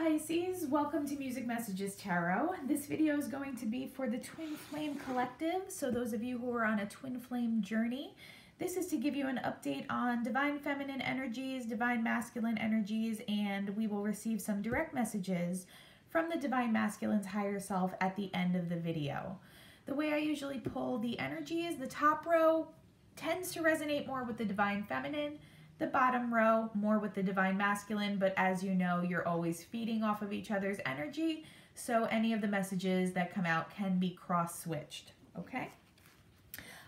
Pisces, welcome to Music Messages Tarot. This video is going to be for the Twin Flame Collective. So those of you who are on a Twin Flame journey, this is to give you an update on Divine Feminine energies, Divine Masculine energies, and we will receive some direct messages from the Divine Masculine's higher self at the end of the video. The way I usually pull the energies, the top row tends to resonate more with the Divine Feminine, the bottom row more with the Divine Masculine, but as you know, you're always feeding off of each other's energy, so any of the messages that come out can be cross-switched, okay?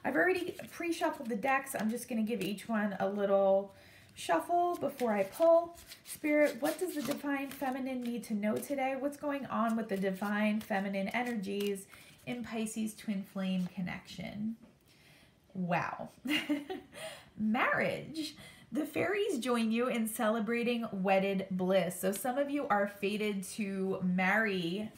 I've already pre-shuffled the decks. I'm just going to give each one a little shuffle before I pull. Spirit, what does the Divine Feminine need to know today? What's going on with the Divine Feminine energies in Pisces Twin Flame connection? Wow. Marriage. The fairies join you in celebrating wedded bliss. So some of you are fated to marry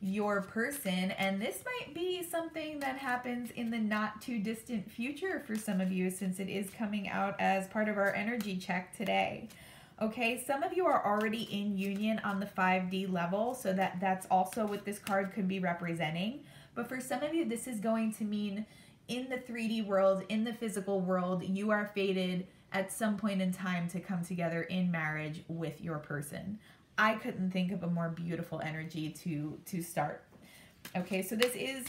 your person, and this might be something that happens in the not too distant future for some of you, since it is coming out as part of our energy check today. Okay, some of you are already in union on the 5D level, so that's also what this card could be representing. But for some of you, this is going to mean in the 3D world, in the physical world, you are fated at some point in time to come together in marriage with your person. I couldn't think of a more beautiful energy to start. Okay, so this is,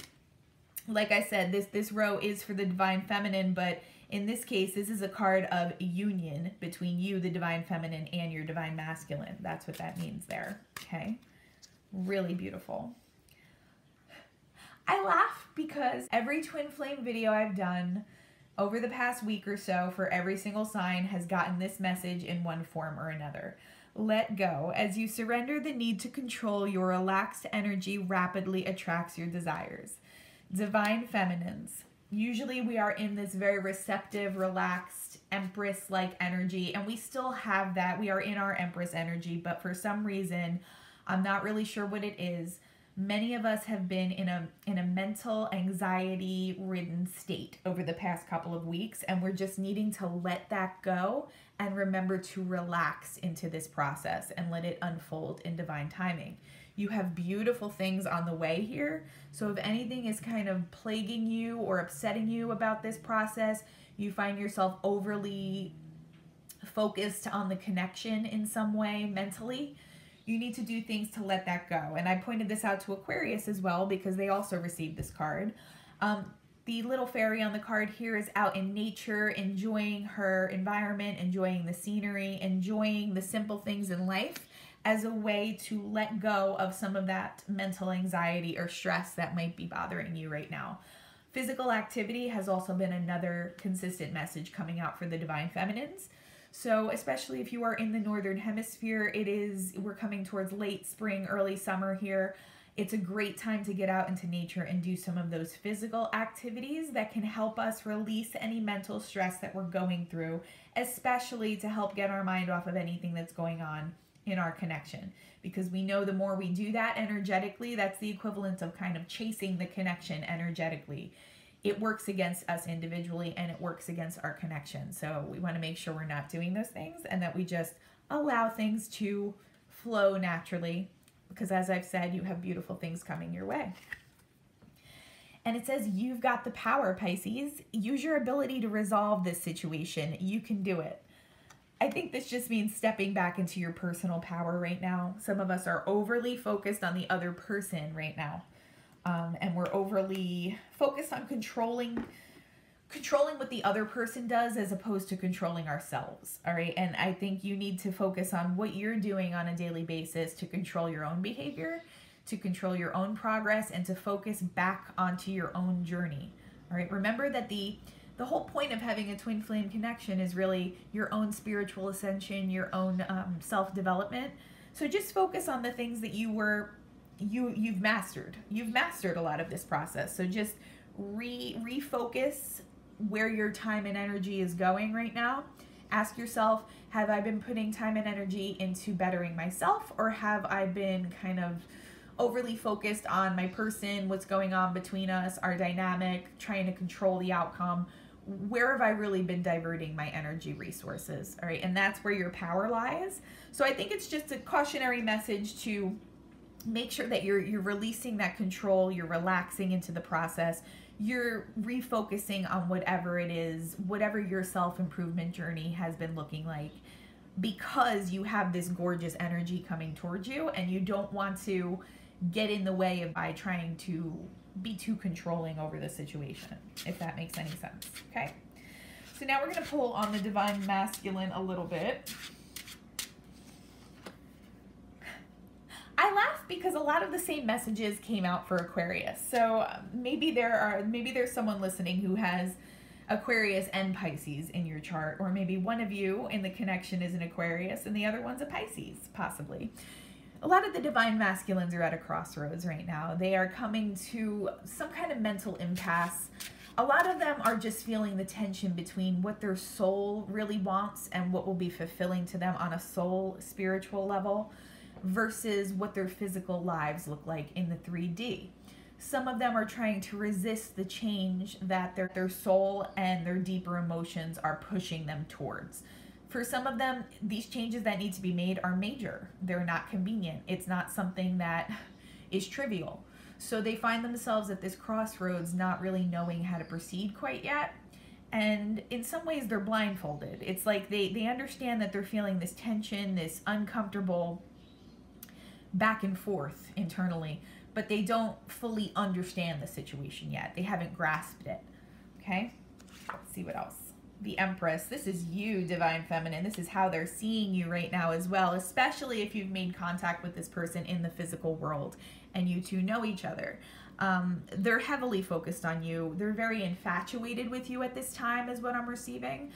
like I said, this row is for the Divine Feminine, but in this case, this is a card of union between you, the Divine Feminine, and your Divine Masculine. That's what that means there, okay? Really beautiful. I laugh because every Twin Flame video I've done over the past week or so for every single sign has gotten this message in one form or another. Let go. As you surrender the need to control, your relaxed energy rapidly attracts your desires. Divine Feminines. Usually we are in this very receptive, relaxed, Empress-like energy, and we still have that. We are in our Empress energy, but for some reason, I'm not really sure what it is. Many of us have been in a mental anxiety-ridden state over the past couple of weeks, and we're just needing to let that go and remember to relax into this process and let it unfold in divine timing. You have beautiful things on the way here, so if anything is kind of plaguing you or upsetting you about this process, you find yourself overly focused on the connection in some way mentally, you need to do things to let that go. And I pointed this out to Aquarius as well because they also received this card. The little fairy on the card here is out in nature, enjoying her environment, enjoying the scenery, enjoying the simple things in life as a way to let go of some of that mental anxiety or stress that might be bothering you right now. Physical activity has also been another consistent message coming out for the Divine Feminines. So especially if you are in the Northern Hemisphere, we're coming towards late spring, early summer here. It's a great time to get out into nature and do some of those physical activities that can help us release any mental stress that we're going through, especially to help get our mind off of anything that's going on in our connection. Because we know the more we do that energetically, that's the equivalent of kind of chasing the connection energetically. It works against us individually and it works against our connection. So we want to make sure we're not doing those things and that we just allow things to flow naturally, because as I've said, you have beautiful things coming your way. And it says, you've got the power, Pisces. Use your ability to resolve this situation. You can do it. I think this just means stepping back into your personal power right now. Some of us are overly focused on the other person right now. And we're overly focused on controlling what the other person does as opposed to controlling ourselves, all right? And I think you need to focus on what you're doing on a daily basis to control your own behavior, to control your own progress, and to focus back onto your own journey, all right? Remember that the whole point of having a twin flame connection is really your own spiritual ascension, your own self-development. So just focus on the things that you've mastered. You've mastered a lot of this process. So just refocus where your time and energy is going right now. Ask yourself, have I been putting time and energy into bettering myself, or have I been kind of overly focused on my person, what's going on between us, our dynamic, trying to control the outcome? where have I really been diverting my energy resources? All right. And that's where your power lies. So I think it's just a cautionary message to make sure that you're releasing that control, you're relaxing into the process, you're refocusing on whatever it is, whatever your self-improvement journey has been looking like, because you have this gorgeous energy coming towards you and you don't want to get in the way of by trying to be too controlling over the situation, if that makes any sense. Okay. So now we're going to pull on the Divine Masculine a little bit. I laugh because a lot of the same messages came out for Aquarius. So maybe there's someone listening who has Aquarius and Pisces in your chart, or maybe one of you in the connection is an Aquarius and the other one's a Pisces, possibly. A lot of the Divine Masculines are at a crossroads right now. They are coming to some kind of mental impasse. A lot of them are just feeling the tension between what their soul really wants and what will be fulfilling to them on a soul spiritual level versus what their physical lives look like in the 3D. Some of them are trying to resist the change that their soul and their deeper emotions are pushing them towards. For some of them, these changes that need to be made are major. They're not convenient. It's not something that is trivial. So they find themselves at this crossroads, not really knowing how to proceed quite yet. And in some ways, they're blindfolded. It's like they understand that they're feeling this tension, this uncomfortable back and forth internally, but they don't fully understand the situation yet. They haven't grasped it. Okay? Let's see what else. The Empress. This is you, Divine Feminine. This is how they're seeing you right now as well, especially if you've made contact with this person in the physical world and you two know each other. They're heavily focused on you. They're very infatuated with you at this time is what I'm receiving.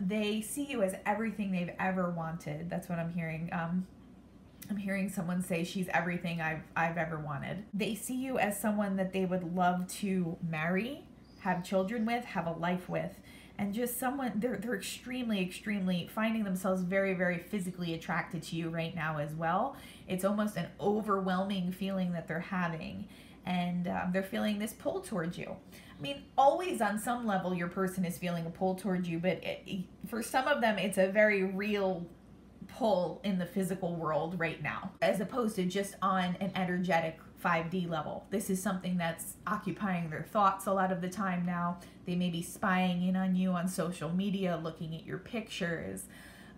They see you as everything they've ever wanted. That's what I'm hearing. I'm hearing someone say she's everything I've ever wanted. They see you as someone that they would love to marry, have children with, have a life with, and just someone, they're extremely finding themselves very, very physically attracted to you right now as well. It's almost an overwhelming feeling that they're having, and they're feeling this pull towards you. I mean, always on some level your person is feeling a pull towards you, but for some of them it's a very real pull in the physical world right now, as opposed to just on an energetic 5D level. This is something that's occupying their thoughts a lot of the time now. They may be spying in on you on social media, looking at your pictures,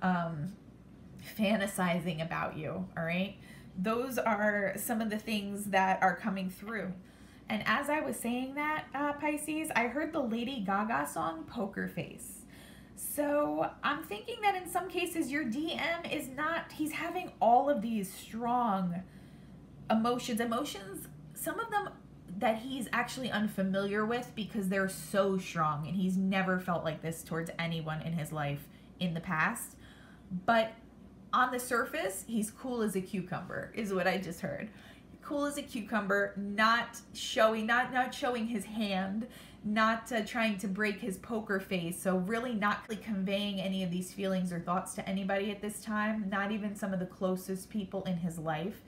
fantasizing about you, all right? Those are some of the things that are coming through. And as I was saying that, Pisces, I heard the Lady Gaga song, Poker Face. So I'm thinking that in some cases your DM is not, he's having all of these strong emotions, some of them that he's actually unfamiliar with because they're so strong and he's never felt like this towards anyone in his life in the past. But on the surface, he's cool as a cucumber, is what I just heard. Cool as a cucumber, not showing his hand, not trying to break his poker face, so really not really conveying any of these feelings or thoughts to anybody at this time, not even some of the closest people in his life.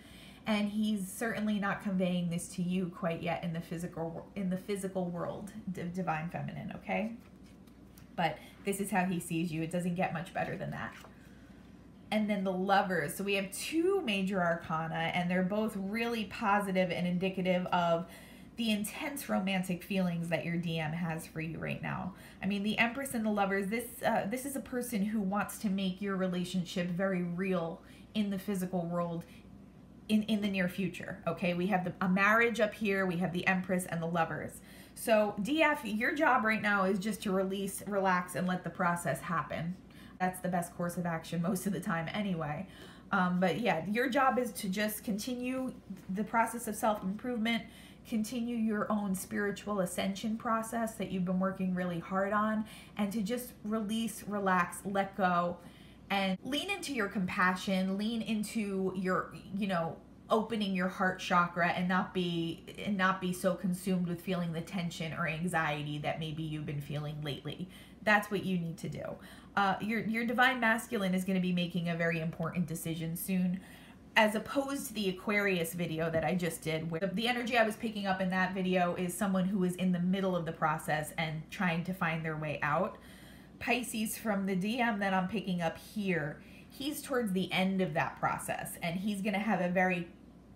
And he's certainly not conveying this to you quite yet in the physical world, Divine Feminine, okay? But this is how he sees you. It doesn't get much better than that. And then the Lovers. So we have two major arcana, and they're both really positive and indicative of the intense romantic feelings that your DM has for you right now. I mean, the Empress and the Lovers, this is a person who wants to make your relationship very real in the physical world in the near future, okay? We have a marriage up here, we have the Empress and the Lovers. So DF, your job right now is just to release, relax, and let the process happen. That's the best course of action most of the time anyway. But yeah, your job is to just continue the process of self-improvement, continue your own spiritual ascension process that you've been working really hard on, and to just release, relax, let go, and lean into your compassion, lean into your, opening your heart chakra, and not be so consumed with feeling the tension or anxiety that maybe you've been feeling lately. That's what you need to do. Your Divine Masculine is going to be making a very important decision soon. as opposed to the Aquarius video that I just did, where the energy I was picking up in that video is someone who is in the middle of the process and trying to find their way out. Pisces, from the DM that I'm picking up here, he's towards the end of that process, and he's going to have a very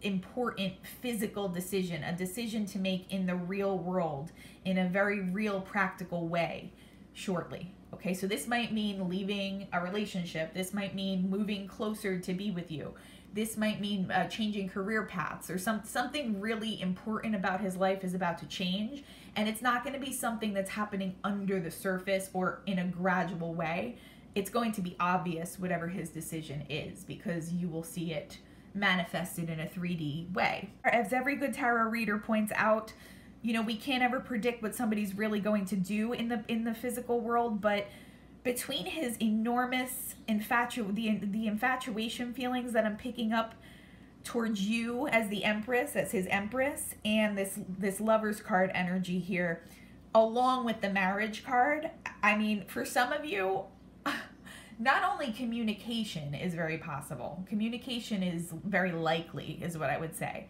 important physical decision, a decision to make in the real world in a very real practical way shortly. Okay, so this might mean leaving a relationship. This might mean moving closer to be with you. This might mean changing career paths, or something really important about his life is about to change. And it's not going to be something that's happening under the surface or in a gradual way. It's going to be obvious whatever his decision is, because you will see it manifested in a 3D way. As every good tarot reader points out, you know, we can't ever predict what somebody's really going to do in the physical world, but between his enormous the infatuation feelings that I'm picking up towards you as the Empress, as his Empress, and this Lover's card energy here, along with the Marriage card, I mean, for some of you, not only communication is very possible, communication is very likely, is what I would say,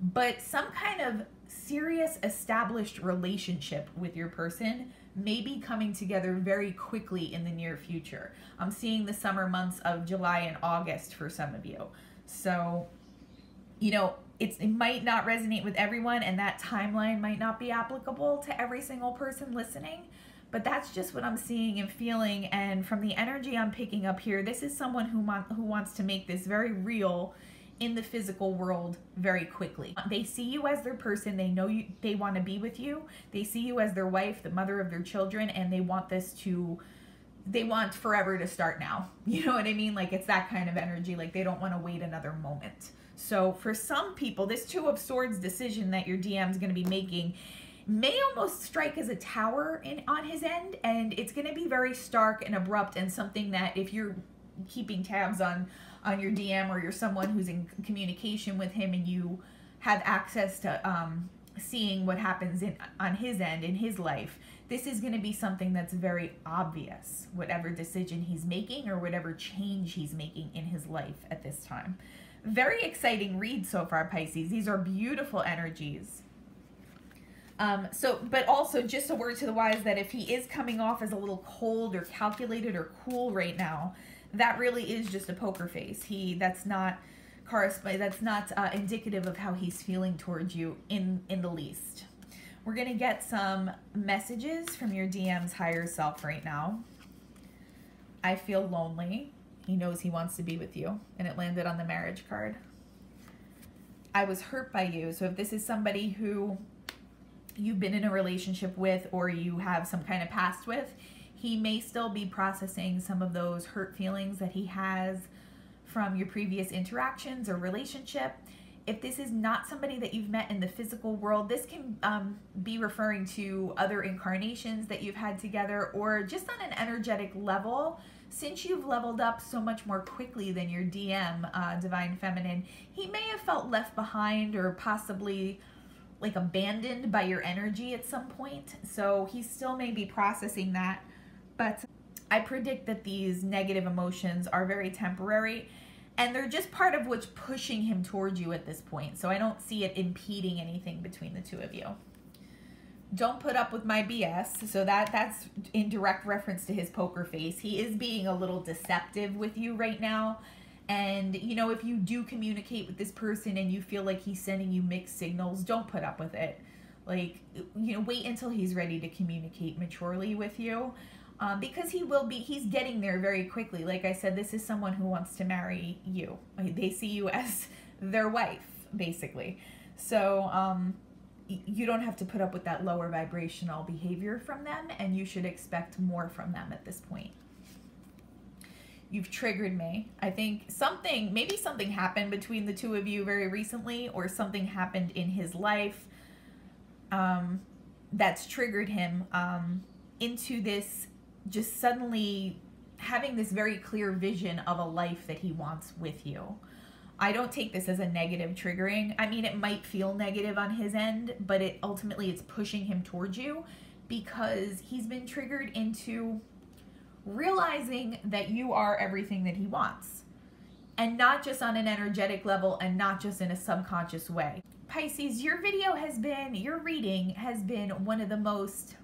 but some kind of serious established relationship with your person may be coming together very quickly in the near future. I'm seeing the summer months of July and August for some of you. So, you know, it might not resonate with everyone, and that timeline might not be applicable to every single person listening, but that's just what I'm seeing and feeling. And from the energy I'm picking up here, this is someone who wants to make this very real in the physical world very quickly. They see you as their person. They know you, they want to be with you. They see you as their wife, the mother of their children, and they want forever to start now. You know what I mean? Like, it's that kind of energy. Like, they don't want to wait another moment. So for some people, this Two of Swords decision that your DM is going to be making may almost strike as a tower on his end, and it's going to be very stark and abrupt, and something that, if you're keeping tabs on your DM, or you're someone who's in communication with him and you have access to seeing what happens on his end in his life, this is going to be something that's very obvious, whatever decision he's making or whatever change he's making in his life at this time. Very exciting read so far, Pisces. These are beautiful energies. But also, just a word to the wise that if he is coming off as a little cold or calculated or cool right now, that really is just a poker face. That's not indicative of how he's feeling towards you in the least. We're gonna get some messages from your DM's higher self right now. I feel lonely. He knows he wants to be with you, and it landed on the Marriage card. I was hurt by you. So if this is somebody who you've been in a relationship with, or you have some kind of past with, he may still be processing some of those hurt feelings that he has from your previous interactions or relationship. If this is not somebody that you've met in the physical world, this can be referring to other incarnations that you've had together, or just on an energetic level. Since you've leveled up so much more quickly than your DM, Divine Feminine, he may have felt left behind or possibly like abandoned by your energy at some point. So he still may be processing that. But I predict that these negative emotions are very temporary, and they're just part of what's pushing him towards you at this point. So I don't see it impeding anything between the two of you. Don't put up with my BS. So that's in direct reference to his poker face. He is being a little deceptive with you right now. And, you know, if you do communicate with this person and you feel like he's sending you mixed signals, don't put up with it. Like, you know, wait until he's ready to communicate maturely with you. Because he's getting there very quickly. Like I said, this is someone who wants to marry you. They see you as their wife, basically. So you don't have to put up with that lower vibrational behavior from them, and you should expect more from them at this point. You've triggered me. I think maybe something happened between the two of you very recently, or something happened in his life that's triggered him into this, just suddenly having this very clear vision of a life that he wants with you. I don't take this as a negative triggering. I mean, it might feel negative on his end, but ultimately it's pushing him towards you, because he's been triggered into realizing that you are everything that he wants. and not just on an energetic level and not just in a subconscious way. Pisces, your reading has been one of the most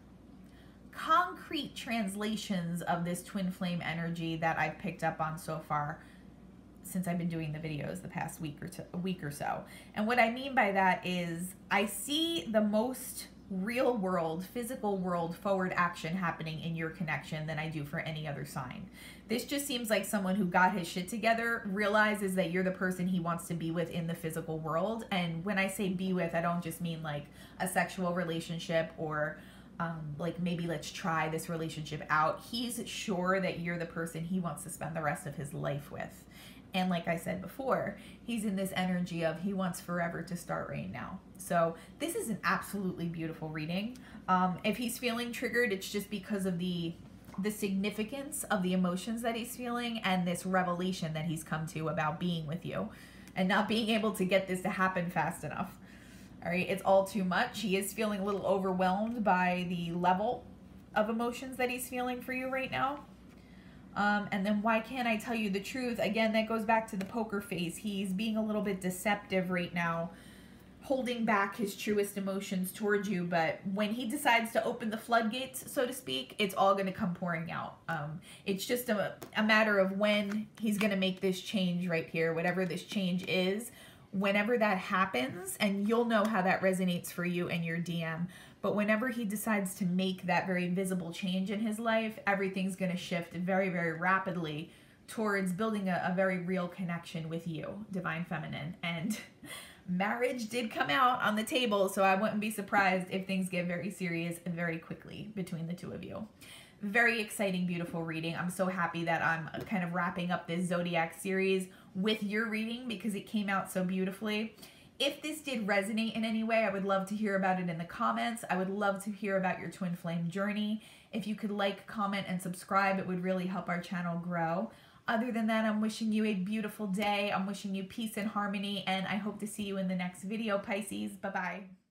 concrete translations of this twin flame energy that I've picked up on so far since I've been doing the videos the past week or so. And what I mean by that is I see the most real world, physical world forward action happening in your connection than I do for any other sign. This just seems like someone who got his shit together, realizes that you're the person he wants to be with in the physical world. And when I say be with, I don't just mean like a sexual relationship or like maybe let's try this relationship out. He's sure that you're the person he wants to spend the rest of his life with. And like I said before, he's in this energy of he wants forever to start right now. So this is an absolutely beautiful reading. If he's feeling triggered, it's just because of the significance of the emotions that he's feeling and this revelation that he's come to about being with you and not being able to get this to happen fast enough. All right, it's all too much. He is feeling a little overwhelmed by the level of emotions that he's feeling for you right now. And then why can't I tell you the truth? Again, that goes back to the poker face. He's being a little bit deceptive right now, holding back his truest emotions towards you. But when he decides to open the floodgates, so to speak, it's all going to come pouring out. It's just a matter of when he's going to make this change right here, whatever this change is. Whenever that happens, and you'll know how that resonates for you in your DM, but whenever he decides to make that very visible change in his life, everything's going to shift very, very rapidly towards building a very real connection with you, Divine Feminine. And marriage did come out on the table, so I wouldn't be surprised if things get very serious very quickly between the two of you. Very exciting, beautiful reading. I'm so happy that I'm kind of wrapping up this Zodiac series with your reading because it came out so beautifully. If this did resonate in any way, I would love to hear about it in the comments. I would love to hear about your twin flame journey. If you could like, comment, and subscribe, it would really help our channel grow. Other than that, I'm wishing you a beautiful day. I'm wishing you peace and harmony, and I hope to see you in the next video, Pisces. Bye-bye.